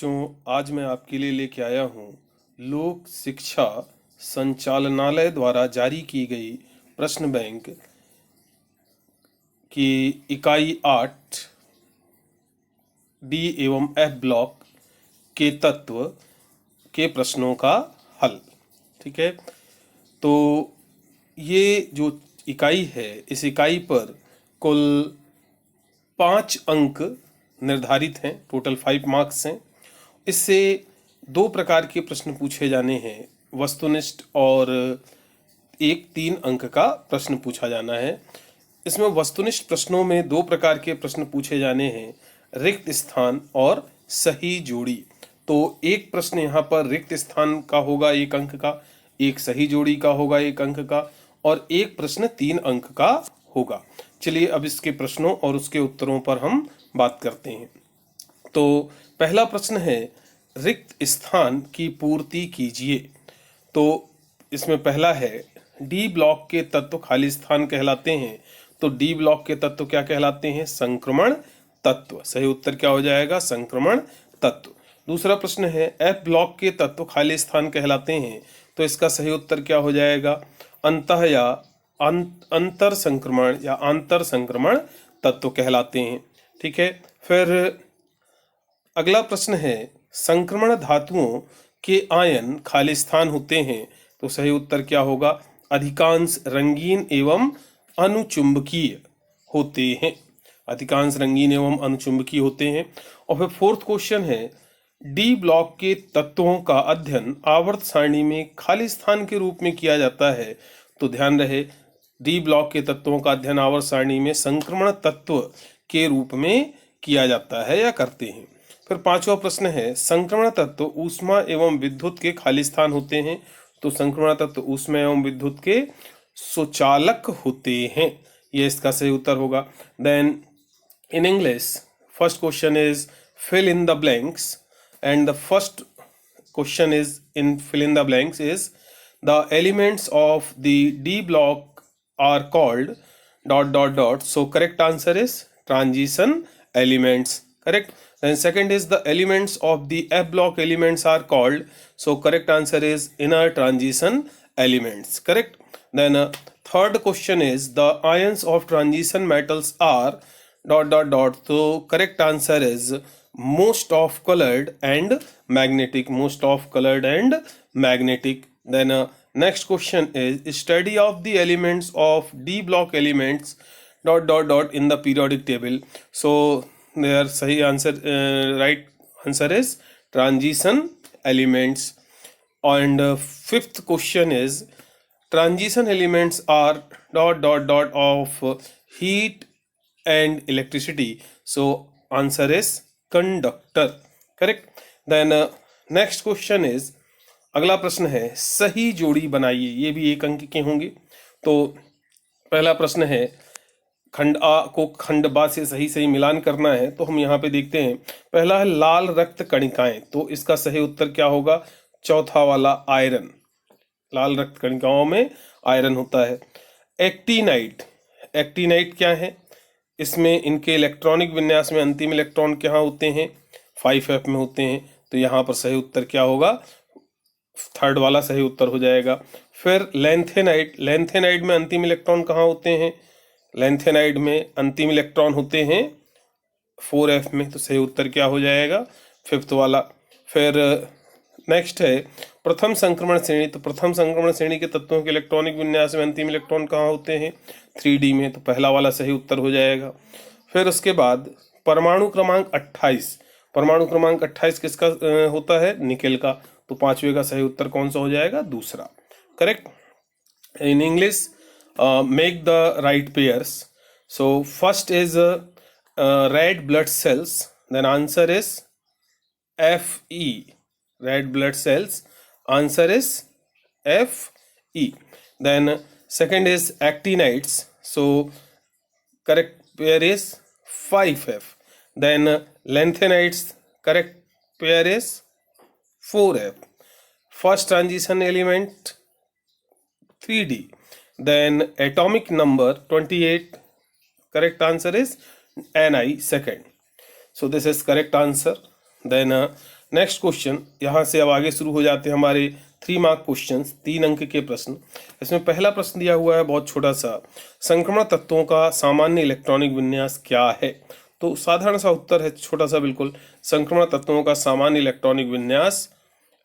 बच्चों, आज मैं आपके लिए लेके आया हूँ लोक शिक्षा संचालनालय द्वारा जारी की गई प्रश्न बैंक की इकाई 8 डी एवं एफ ब्लॉक के तत्व के प्रश्नों का हल। ठीक है, तो ये जो इकाई है, इस इकाई पर कुल 5 अंक निर्धारित हैं, टोटल 5 मार्क्स हैं। इससे 2 प्रकार के प्रश्न पूछे जाने हैं, वस्तुनिष्ठ, और एक 3 अंक का प्रश्न पूछा जाना है। इसमें वस्तुनिष्ठ प्रश्नों में 2 प्रकार के प्रश्न पूछे जाने हैं, रिक्त स्थान और सही जोड़ी। तो एक प्रश्न यहाँ पर रिक्त स्थान का होगा 1 अंक का, एक सही जोड़ी का होगा 1 अंक का, और एक प्रश्न 3 अंक का होगा। चलिए अब इसके प्रश्नों और उसके उत्तरों पर हम बात करते हैं। तो पहला प्रश्न है, रिक्त स्थान की पूर्ति कीजिए। तो इसमें पहला है, डी ब्लॉक के तत्व खाली स्थान कहलाते हैं। तो डी ब्लॉक के तत्व क्या कहलाते हैं? संक्रमण तत्व। सही उत्तर क्या हो जाएगा? संक्रमण तत्व। दूसरा प्रश्न है, एफ ब्लॉक के तत्व खाली स्थान कहलाते हैं। तो इसका सही उत्तर क्या हो जाएगा? अंतः या अंतर संक्रमण या आंतर संक्रमण तत्व कहलाते हैं। ठीक है, फिर अगला प्रश्न है, संक्रमण धातुओं के आयन खाली स्थान होते हैं। तो सही उत्तर क्या होगा? अधिकांश रंगीन एवं अनुचुंबकीय होते हैं। अधिकांश रंगीन एवं अनुचुंबकीय होते हैं। और फिर फोर्थ क्वेश्चन है, डी ब्लॉक के तत्वों का अध्ययन आवर्त सारणी में खाली स्थान के रूप में किया जाता है। तो ध्यान रहे, डी ब्लॉक के तत्वों का अध्ययन आवर्त सारणी में संक्रमण तत्व के रूप में किया जाता है या करते हैं। फिर पांचवा प्रश्न है, संक्रमण तत्व ऊष्मा एवं विद्युत के खाली स्थान होते हैं। तो संक्रमण तत्व ऊष्मा एवं विद्युत के सुचालक होते हैं। ये इसका सही उत्तर होगा। Then in English first question is fill in the blanks, and the first question is in fill in the blanks is the elements of the D block are called ... So correct answer is transition elements. Correct. Then second is the elements of the F block elements are called. So correct answer is inner transition elements. Correct. Then third question is the ions of transition metals are ... So correct answer is most of colored and magnetic. Most of colored and magnetic. Then next question is study of the elements of D block elements ... in the periodic table. So their sahi answer, right answer is transition elements. And fifth question is transition elements are ... of heat and electricity. So answer is conductor. Correct. Then next question is, अगला प्रश्न है, सही जोड़ी बनाइए। ये भी 1 अंक के होंगे। तो पहला प्रश्न है, खंड आ को खंड बा से सही सही मिलान करना है। तो हम यहाँ पे देखते हैं, पहला है लाल रक्त कणिकाएं। तो इसका सही उत्तर क्या होगा? चौथा वाला आयरन। लाल रक्त कणिकाओं में आयरन होता है। एक्टिनाइट। एक्टिनाइट क्या है? इसमें इनके इलेक्ट्रॉनिक विन्यास में अंतिम इलेक्ट्रॉन कहाँ होते हैं? 5f में होते हैं। तो यहाँ पर सही उत्तर क्या होगा? थर्ड वाला सही उत्तर हो जाएगा। फिर लेंथेनाइड। लेंथेनाइड में अंतिम इलेक्ट्रॉन कहाँ होते हैं? लेंथेनाइड में अंतिम इलेक्ट्रॉन होते हैं 4f में। तो सही उत्तर क्या हो जाएगा? 5th वाला। फिर नेक्स्ट है प्रथम संक्रमण श्रेणी। तो प्रथम संक्रमण श्रेणी के तत्वों के इलेक्ट्रॉनिक विन्यास में अंतिम इलेक्ट्रॉन कहाँ होते हैं? 3d में। तो पहला वाला सही उत्तर हो जाएगा। फिर उसके बाद परमाणु क्रमांक 28। परमाणु क्रमांक 28 किसका होता है? निकेल का। तो 5वें का सही उत्तर कौन सा हो जाएगा? दूसरा। Correct. In English make the right pairs. So first is red blood cells. Then answer is Fe. red blood cells. Answer is Fe. Then second is actinides. So correct pair is 5f. Then lanthanides. Correct pair is 4f. First transition element 3d. Then atomic number 28. Correct answer is Ni second. So this is correct answer. Then next question, यहाँ से अब आगे शुरू हो जाते हैं हमारे 3 mark question, 3 अंक के प्रश्न। इसमें पहला प्रश्न दिया हुआ है बहुत छोटा सा, संक्रमण तत्वों का सामान्य इलेक्ट्रॉनिक विन्यास क्या है। तो साधारण सा उत्तर है, छोटा सा बिल्कुल, संक्रमण तत्वों का सामान्य इलेक्ट्रॉनिक विन्यास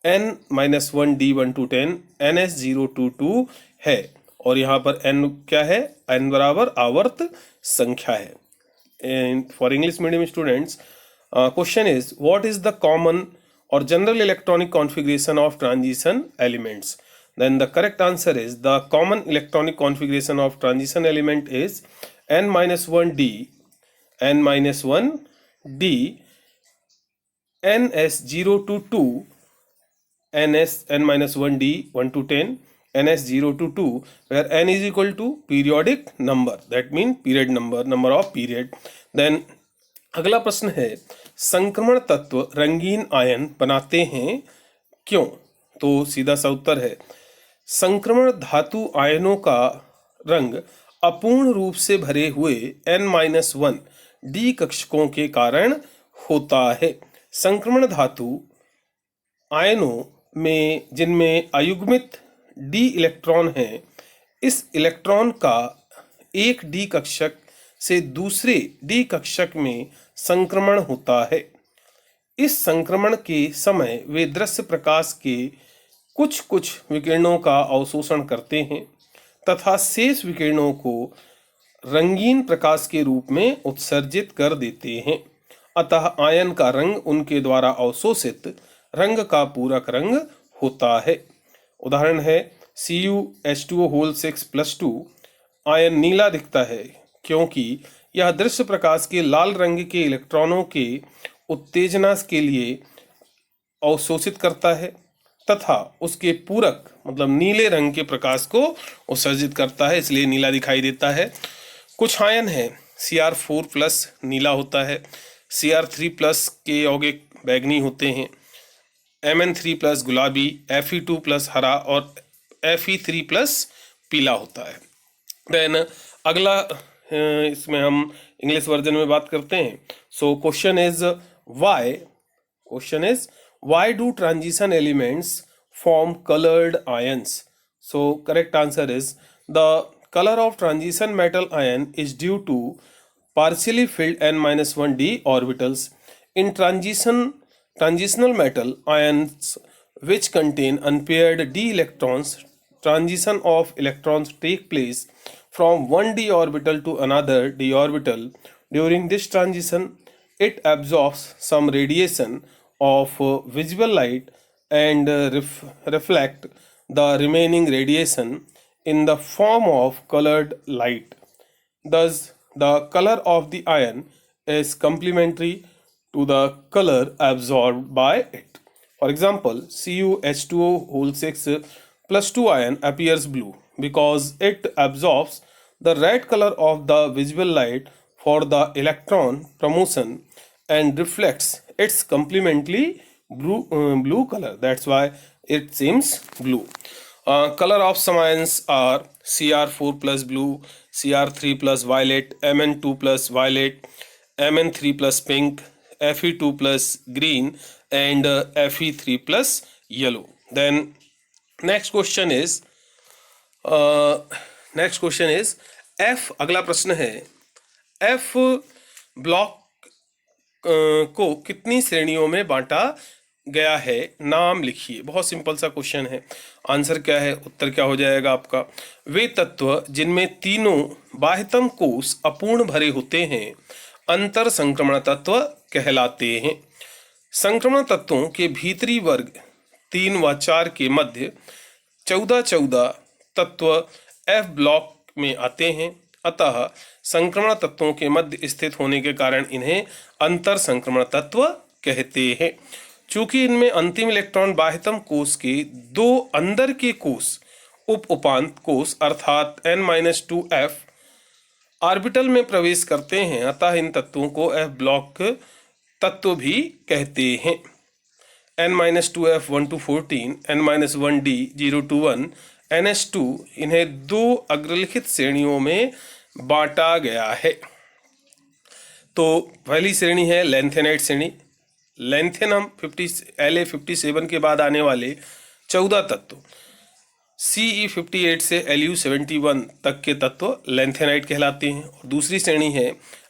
n-1 d1 to 10 ns022 है। और यहाँ पर n क्या है, n बराबर आवर्त संख्या है। For English medium students, question is what is the common और general electronic configuration of transition elements. Then the correct answer is the common electronic configuration of transition element is n-1d ns022 n-1d 1 to 10 ns022 where n is equal to periodic number, that means period number of period. Then अगला प्रश्न है, संक्रमण तत्व रंगीन ion बनाते हैं क्यों। तो सीधा सा उत्तर है, संक्रमण धातु आयनों का रंग अपूर्ण रूप से भरे हुए n-1 d कक्षकों के कारण होता है। संक्रमण धातु आयनों में जिनमें अयुग्मित d इलेक्ट्रॉन है, इस इलेक्ट्रॉन का एक d कक्षक से दूसरे d कक्षक में संक्रमण होता है। इस संक्रमण के समय वे दृश्य प्रकाश के कुछ कुछ विकिरणों का अवशोषण करते हैं तथा शेष विकिरणों को रंगीन प्रकाश के रूप में उत्सर्जित कर देते हैं। अतः आयन का रंग उनके द्वारा अवशोषित रंग का पूरक रंग होता है। उदाहरण है CuH2O6+2। आयन नीला दिखता है क्योंकि यह दृश्य प्रकाश के लाल रंग के इलेक्ट्रॉनों के उत्तेजना के लिए अवशोषित करता है तथा उसके पूरक मतलब नीले रंग के प्रकाश को उत्सर्जित करता है, इसलिए नीला दिखाई देता है। कुछ आयन है Cr4+ नीला होता है, Cr3+ के यौगिक बैंगनी होते हैं, Mn3+ गुलाबी, Fe2+ हरा और Fe3+ पीला होता है। देन अगला इसमें हम इंग्लिश वर्जन में बात करते हैं। So question is why do transition elements form colored ions? So correct answer is the color of transition metal ion is due to partially filled n-1 d orbitals in transitional metal ions which contain unpaired d electrons. Transition of electrons take place from one d orbital to another d orbital. During this transition, it absorbs some radiation of visible light and reflect the remaining radiation in the form of colored light. Thus, the color of the ion is complementary to the color absorbed by it. For example, CuH2O6+2 ion appears blue because it absorbs the red color of the visible light for the electron promotion and reflects its complementary blue color. That's why it seems blue. Color of some ions are Cr4+ blue, Cr3+ violet, Mn2+ violet, Mn3+ pink, Fe2+ green and Fe3+ yellow. Then next question is F। अगला प्रश्न है, F block को कितनी श्रेणियों में बांटा गया है, नाम लिखिए। बहुत सिंपल सा क्वेश्चन है। आंसर क्या है, उत्तर क्या हो जाएगा आपका, वे तत्व जिनमें तीनों बाह्यतम कोष अपूर्ण भरे होते हैं अंतर संक्रमण तत्व कहलाते हैं। संक्रमण तत्वों के भीतरी वर्ग 3 व 4 के मध्य 14 तत्व F ब्लॉक में आते हैं। अतः संक्रमण तत्वों के मध्य स्थित होने के कारण इन्हें अंतर संक्रमण तत्व कहते हैं। चूंकि इनमें अंतिम इलेक्ट्रॉन बाह्यतम कोष के 2 अंदर के कोष उपांत कोष अर्थात n-2f ऑर्बिटल में प्रवेश करते हैं, अतः इन तत्वों को F ब्लॉक तत्व भी कहते हैं। n-2f 1 to 14, n-1d 0 to 1, ns2 इन्हें 2 अग्रलिखित श्रेणियों में बांटा गया है। तो पहली श्रेणी है लेंथेनाइट श्रेणी, लैंथेनम 50 La57 के बाद आने वाले 14 तत्व Ce58 से Lu71 तक के तत्व लैंथेनाइट कहलाते हैं। और दूसरी श्रेणी है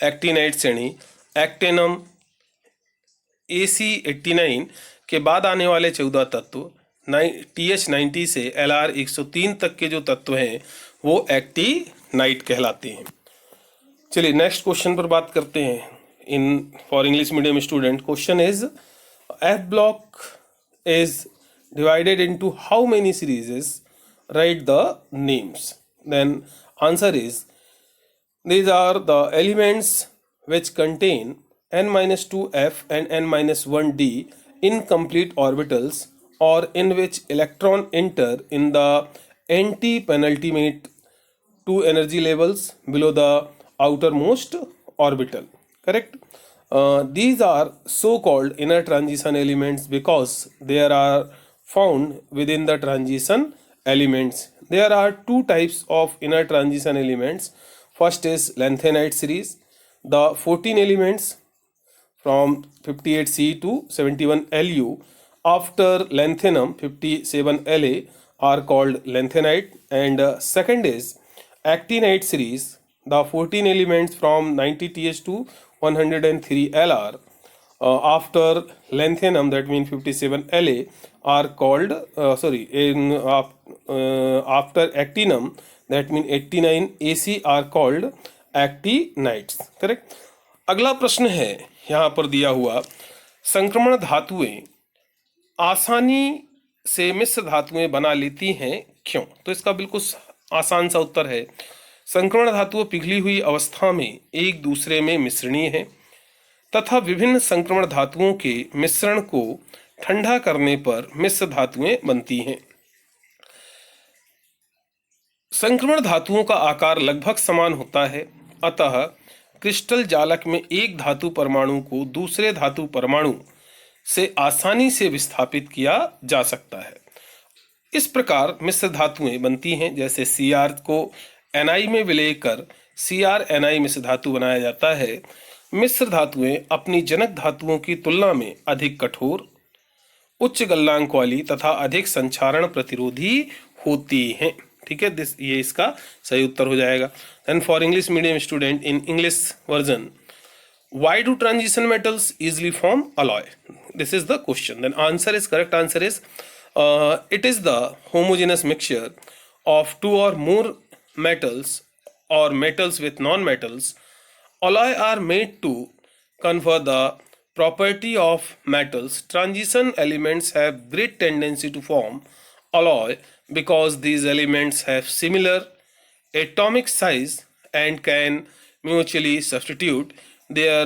एक्टिनाइट श्रेणी। एक्टेनम Ac89 के बाद आने वाले 14 तत्व TH90 से Lr103 तक के जो तत्व हैं वो एक्टिनाइट कहलाते हैं। चलिए नेक्स्ट क्वेश्चन पर बात करते हैं। In for English medium student, question is F block is divided into how many series? Write the names. Then answer is, these are the elements which contain n-2f and n-1d incomplete orbitals, or in which electron enter in the anti-penultimate two energy levels below the outermost orbital. Correct? These are so-called inner transition elements because they are found within the transition elements. There are two types of inner transition elements. First is lanthanide series. The 14 elements from 58C to 71Lu after lanthanum 57La are called lanthanide. And second is actinide series. The 14 elements from 90Th to 103Lr after lanthanum, that means 57La, are called after actinum, that means 89Ac, are called actinides. Correct. अगला प्रश्न है यहाँ पर दिया हुआ, संक्रमण धातुएं आसानी से मिश्र धातुएं बना लेती हैं क्यों? तो इसका बिल्कुल आसान सा उत्तर है, संक्रमण धातुएं पिघली हुई अवस्था में एक दूसरे में मिश्रणीय हैं तथा विभिन्न संक्रमण धातुओं के मिश्रण को ठंडा करने पर मिश्र धातुएं बनती हैं। संक्रमण धातुओं का आकार लगभग समान होता है, अतः क्रिस्टल जालक में एक धातु परमाणु को दूसरे धातु परमाणु से आसानी से विस्थापित किया जा सकता है। इस प्रकार मिश्र धातुएं बनती हैं, जैसे Cr को Ni में विलय कर CrNi मिश्र धातु बनाया जाता है। मिश्र धातुएं अपनी जनक धातुओं की तुलना में अधिक कठोर, उच्च गलनांक वाली तथा अधिक संक्षारण प्रतिरोधी होती हैं। ठीक है, ये इसका सही उत्तर हो जाएगा। And for English medium student, in English version, why do transition metals easily form alloy? This is the question. Then answer is, correct answer is, it is the homogeneous mixture of two or more metals or metals with non-metals. Alloy are made to confer the property of metals. Transition elements have great tendency to form alloy because these elements have similar atomic size and can mutually substitute their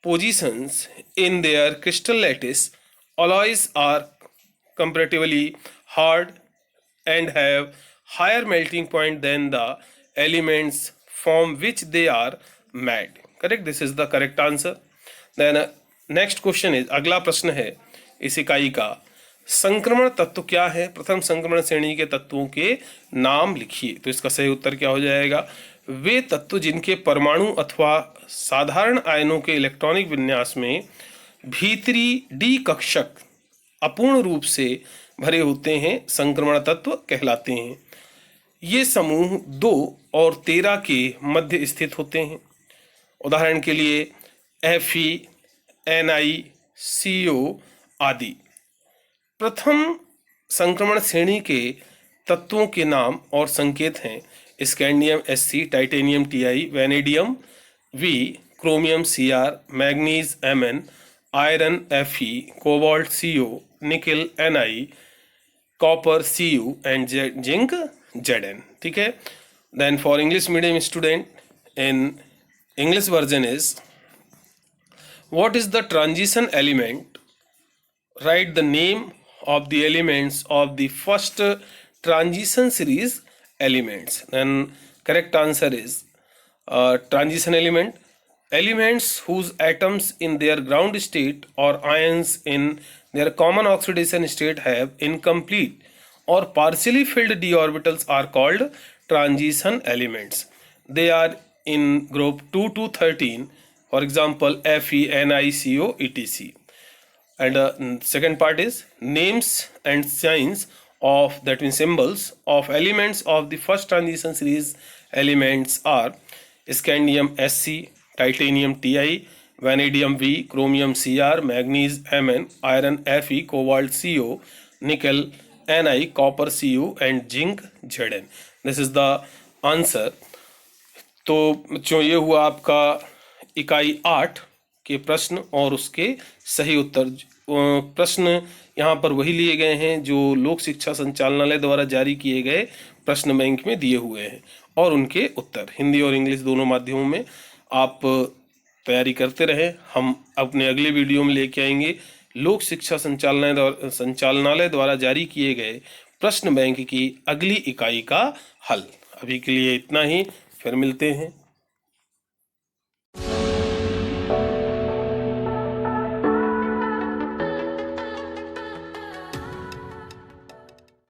positions in their crystal lattice. Alloys are comparatively hard and have higher melting point than the elements from which they are made. Correct? This is the correct answer. Then next question is, अगला प्रश्न है इस इकाई का, संक्रमण तत्व क्या है? प्रथम संक्रमण श्रेणी के तत्वों के नाम लिखिए। तो इसका सही उत्तर क्या हो जाएगा? वे तत्व जिनके परमाणु अथवा साधारण आयनों के इलेक्ट्रॉनिक विन्यास में भीतरी डी कक्षक अपूर्ण रूप से भरे होते हैं संक्रमण तत्व कहलाते हैं। ये समूह 2 और 13 के मध्य स्थित होते हैं। उदाहरण के लिए Fe, Ni, Co आदि। प्रथम संक्रमण श्रेणी के तत्वों के नाम और संकेत हैं scandium Sc, titanium Ti, vanadium V, chromium Cr, manganese Mn, iron Fe, cobalt Co, nickel Ni, copper Cu and zinc Zn। ठीक है। Then for English medium student, in English version is, what is the transition element? Write the name of the elements of the first transition series elements. Then correct answer is, transition elements whose atoms in their ground state or ions in their common oxidation state have incomplete or partially filled d orbitals are called transition elements. They are in group 2 to 13, for example Fe, Ni, Co, etc. And second part is names and signs of, that means symbols of elements of the first transition series elements are scandium Sc, titanium Ti, vanadium V, chromium Cr, manganese Mn, iron Fe, cobalt Co, nickel Ni, copper Cu, and zinc Zn. This is the answer. तो बच्चों ये हुआ आपका इकाई 8 के प्रश्न और उसके सही उत्तर। प्रश्न यहाँ पर वही लिए गए हैं जो लोक शिक्षा संचालनालय द्वारा जारी किए गए प्रश्न बैंक में दिए हुए हैं और उनके उत्तर हिंदी और इंग्लिश दोनों माध्यमों में आप तैयारी करते रहें। हम अपने अगले वीडियो में लेके आएंगे लोक शिक्षा संचालनालय द्वारा जारी किए गए प्रश्न बैंक की अगली इकाई का हल। अभी के लिए इतना ही, फिर मिलते हैं।